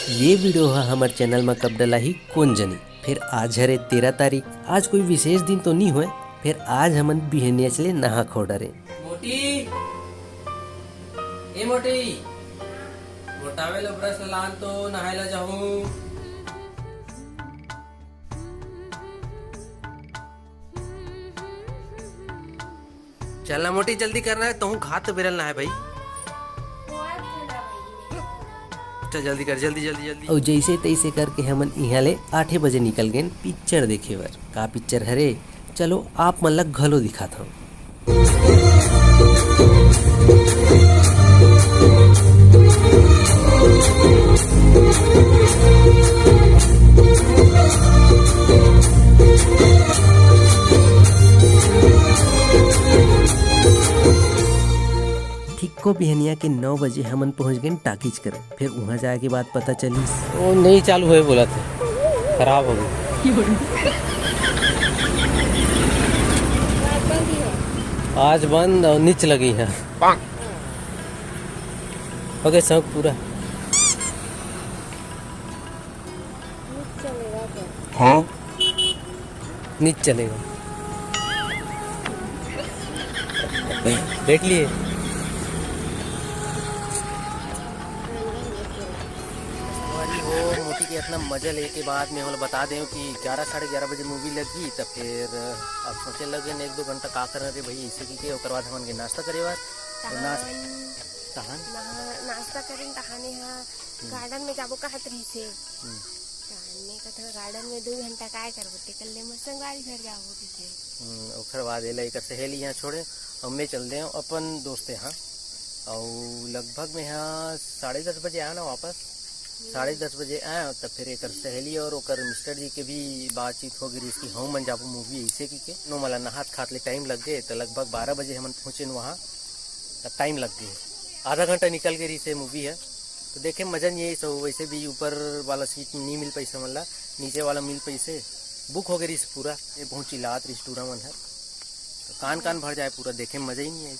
ये वीडियो है हमारे चैनल में कब डला ही कौन जनी। फिर आज हरे 13 तारीख, आज कोई विशेष दिन तो नहीं हुए। फिर आज हमन बिहनिया चले नहा खो डरे। मोटी ए मोटी मोटावे लो ब्रश लान तो नहायला जाऊं। चलना मोटी, जल्दी करना है, तू घात तो बिरलना है भाई। चल जल्दी कर, जल्दी जल्दी जल्दी। और जैसे तैसे करके हमन यहाँ ले 8 बजे निकल गए पिक्चर देखे बर। का पिक्चर हरे, चलो आप मन ला घलो दिखाता हूँ। को बिहनिया के 9 बजे हमन पहुंच गए टाकीज कर। फिर वहां जाए के बाद पता चली वो नहीं चालू हुए, बोला था खराब हो गई। आज बंद और नीच लगी है। हो गए शौक पूरा। हाँ नीच चलेगा, देख लिए। मोटी के इतना मजा ले के बाद में हम बता दें कि 11 साढ़े 11 बजे मूवी लगी। तो फिर अब सोचे लगे 1-2 घंटा का कर रहे भाई इसे की के। बाद हमन के नाश्ता करे बार नाश्ता करें तहाने हाँ गार्डन में जाबो कहत रही से ताने कथा गार्डन में 2 घंटा काय करबो ते कल ले संगवारी घर जाबो पीछे। ओकर बाद एला एक सहेली यहाँ छोड़े हमें चल दे अपन दोस्ते हाँ। और लगभग में यहाँ 10:30 बजे आया ना वापस। 10:30 बजे आया तो फिर एक सहेली और ओकर मिस्टर जी के भी बातचीत हो गई इसकी हम मन जाबो मूवी ऐसे की के नो मला नहात खात ले टाइम लग गए। तो लगभग 12 बजे हम पहुँचे वहाँ तो टाइम लग गए, आधा घंटा निकल गई से मूवी है। तो देखे मजा नहीं है। सब वैसे भी ऊपर वाला सीट नहीं मिल पैसे मन ला, नीचे वाला मिल पैसे बुक हो गई पूरा। ये पहुँची लात रिस्टूरा मन है तो कान कान भर जाए पूरा, देखे में मजा ही नहीं आई।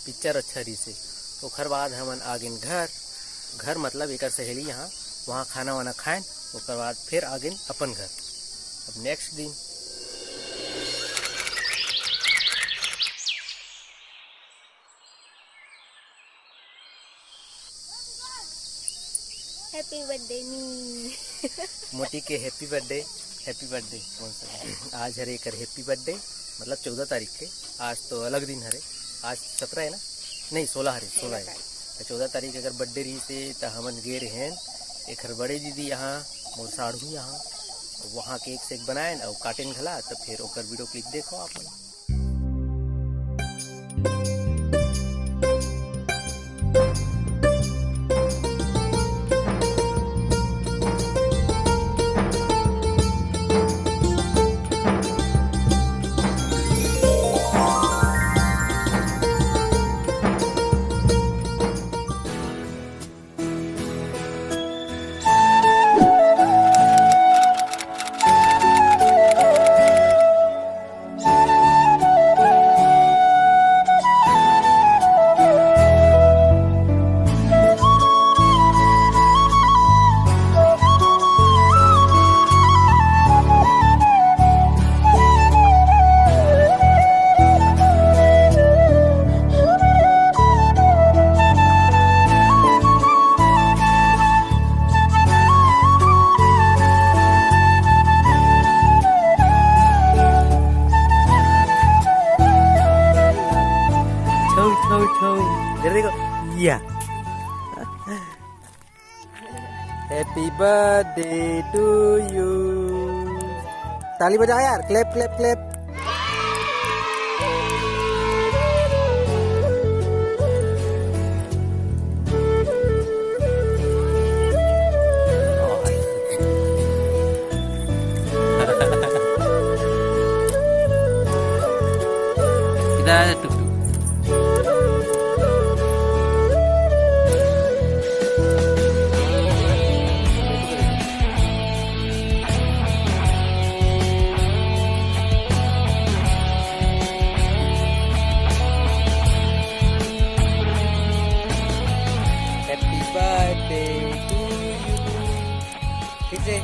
पिक्चर अच्छा रही से। ओकर बाद हमन आ गए घर मतलब एक सहेली यहाँ वहाँ खाना वाना खाएं। उसके बाद फिर आ गए अपन घर। अब नेक्स्ट दिन हैप्पी बर्थडे मी मोटी के हैप्पी बर्थडे। हैप्पी बर्थडे कौन सा आज हरे कर हैप्पी बर्थडे मतलब 14 तारीख के। आज तो अलग दिन हरे, आज 17 है ना, नहीं 16 हरे, 16 है। 14 तारीख अगर बर्थडे रही थे तो हमन गे रहे एक बड़े दीदी यहाँ मोर साढ़ू यहाँ, वहाँ केक सेक बनाए और काटेन घला। तो फिर ओकर वीडियो क्लिप देखो आप। देखो या हैप्पी बर्थडे टू यू। ताली बजाओ यार, क्लैप क्लैप क्लैप। इधर टुक नीचे।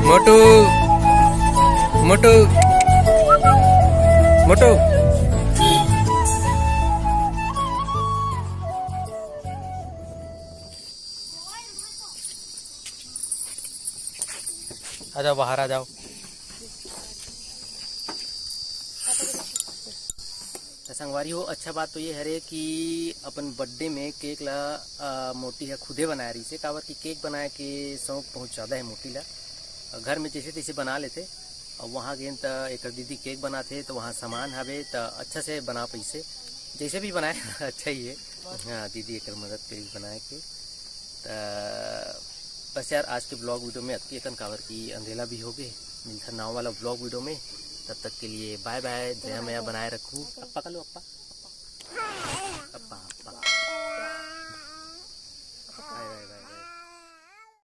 मोटू मोटू मोटू आ जाओ, बाहर आ जाओ। तो संगवारी हो, अच्छा बात तो ये है कि अपन बर्थडे में केक ला मोटी है खुदे बनाया रही से, काबर की केक बनाए के शौक बहुत ज़्यादा है मोटी ला। घर में जैसे तैसे बना लेते और वहाँ गए तो एक दीदी केक बनाते तो वहाँ सामान हवे तो अच्छा से बना पैसे जैसे भी बनाए अच्छा ही है। हाँ, दीदी एक मदद करी बनाए के। तो बस यार, आज के ब्लॉग वीडियो में अति एकन काबर की अंधेला भी हो गए। मिलता नाव वाला ब्लॉग वीडियो में, तब तक के लिए बाय बाय। दया मया बनाए रखूँ। अप्पा का लो, अप्पा अप्पा।